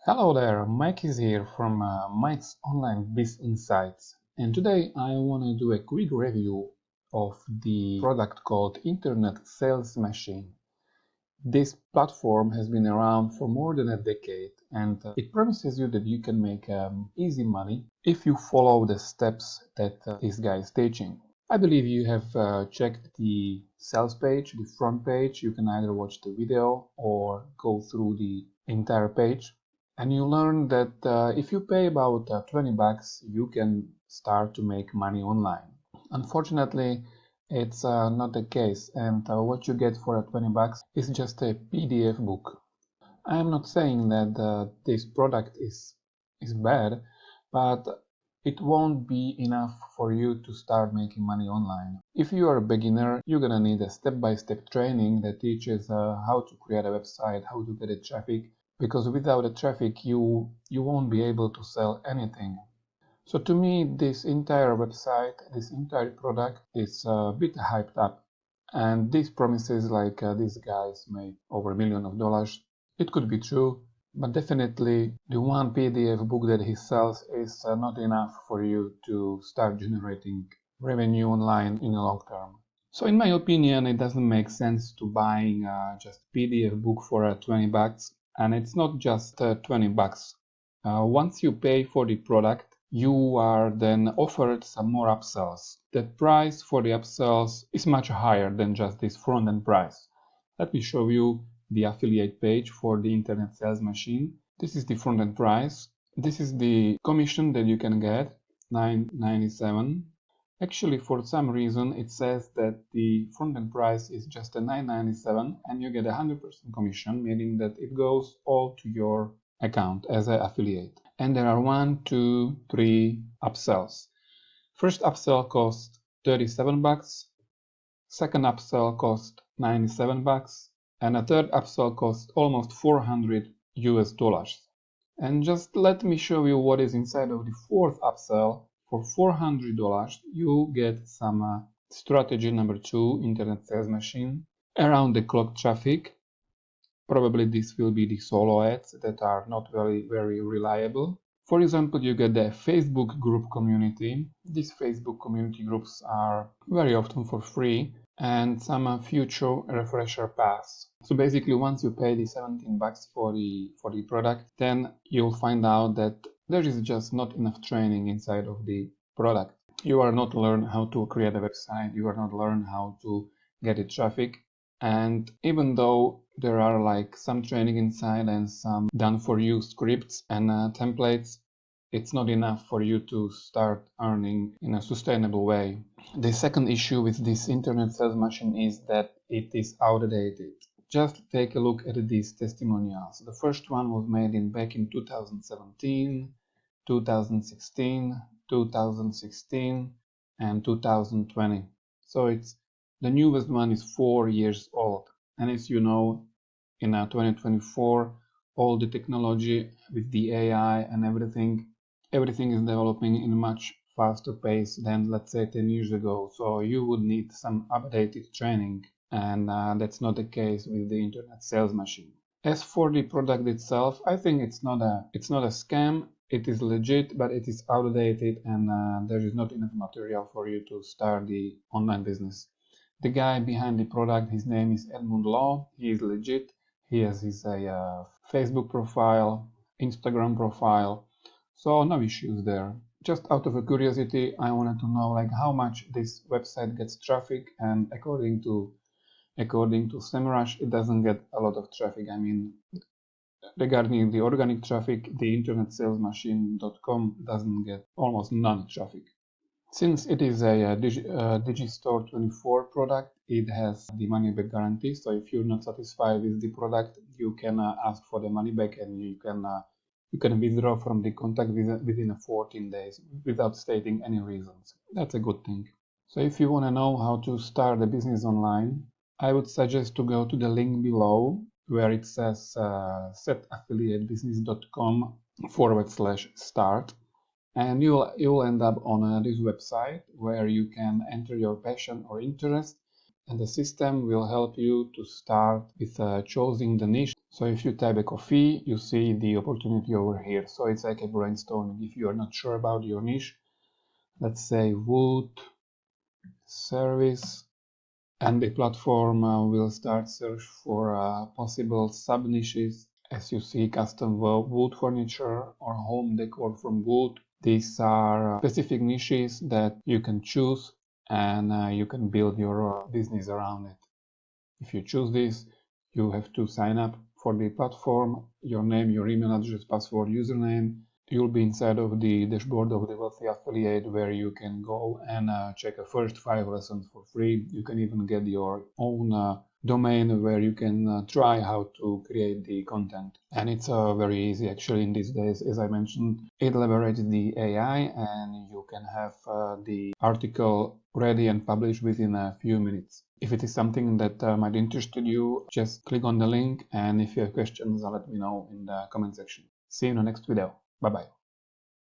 Hello there, Mike is here from Mike's Online Biz Insights, and today I want to do a quick review of the product called Internet Sales Machine. This platform has been around for more than a decade, and it promises you that you can make easy money if you follow the steps that this guy is teaching. I believe you have checked the sales page, the front page. You can either watch the video or go through the entire page. And you learn that if you pay about 20 bucks, you can start to make money online. Unfortunately, it's not the case, and what you get for 20 bucks is just a PDF book. I am not saying that this product is bad, but it won't be enough for you to start making money online. If you are a beginner, you're gonna need a step-by-step training that teaches how to create a website, how to get the traffic, because without the traffic you won't be able to sell anything. So to me, this entire website, this entire product is a bit hyped up, and these promises like these guys made over $1 million. It could be true, but definitely the one PDF book that he sells is not enough for you to start generating revenue online in the long term. So in my opinion, it doesn't make sense to buying just PDF book for 20 bucks. And it's not just 20 bucks. Once you pay for the product, you are then offered some more upsells. The price for the upsells is much higher than just this front-end price. Let me show you the affiliate page for the Internet Sales Machine. This is the front-end price. This is the commission that you can get, $9.97. Actually, for some reason, it says that the front-end price is just a $9.97 and you get 100% commission, meaning that it goes all to your account as an affiliate. And there are 1, 2, 3 upsells. First upsell costs 37 bucks. Second upsell cost 97 bucks. And a third upsell cost almost 400 US dollars. And just let me show you what is inside of the fourth upsell. For $400, you get some strategy number 2, Internet Sales Machine, around the clock traffic. Probably this will be the solo ads that are not very reliable. For example, you get the Facebook group community. These Facebook community groups are very often for free, and some future refresher pass. So basically, once you pay the 17 bucks for the product, then you'll find out that there is just not enough training inside of the product. You are not learn how to create a website, you are not learn how to get the traffic. And even though there are like some training inside and some done for you scripts and templates, it's not enough for you to start earning in a sustainable way. The second issue with this Internet Sales Machine is that it is outdated. Just take a look at these testimonials. The first one was made back in 2017, 2016, 2016, and 2020. So the newest one is 4 years old. And as you know, in 2024, all the technology with the AI and everything is developing in a much faster pace than, let's say, 10 years ago. So you would need some updated training, and that's not the case with the Internet Sales Machine. As for the product itself, I think it's not a scam. It is legit, but it is outdated, and there is not enough material for you to start the online business. The guy behind the product, his name is Edmund. He is legit. He has his Facebook profile, Instagram profile, so no issues there. Just out of a curiosity, I wanted to know like how much this website gets traffic, and according to SEMrush, it doesn't get a lot of traffic. I mean, regarding the organic traffic, the internetsalesmachine.com doesn't get almost none traffic. Since it is a Digistore 24 product, it has the money back guarantee. So if you're not satisfied with the product, you can ask for the money back, and you can withdraw from the contact within 14 days without stating any reasons. That's a good thing. So if you want to know how to start a business online, I would suggest to go to the link below where it says setaffiliatebusiness.com/start. And you'll end up on this website where you can enter your passion or interest, and the system will help you to start with choosing the niche. So if you type a coffee, you see the opportunity over here. So it's like a brainstorming. If you are not sure about your niche, let's say wood service, and the platform will start search for possible sub-niches. As you see, custom wood furniture or home decor from wood. These are specific niches that you can choose, and you can build your business around it. If you choose this, you have to sign up for the platform, your name, your email address, password, username. You'll be inside of the dashboard of the Wealthy Affiliate, where you can go and check the first 5 lessons for free. You can even get your own domain where you can try how to create the content. And it's very easy actually in these days. As I mentioned, it leverages the AI, and you can have the article ready and published within a few minutes. If it is something that might interest you, just click on the link, and if you have questions, let me know in the comment section. See you in the next video. Bye bye.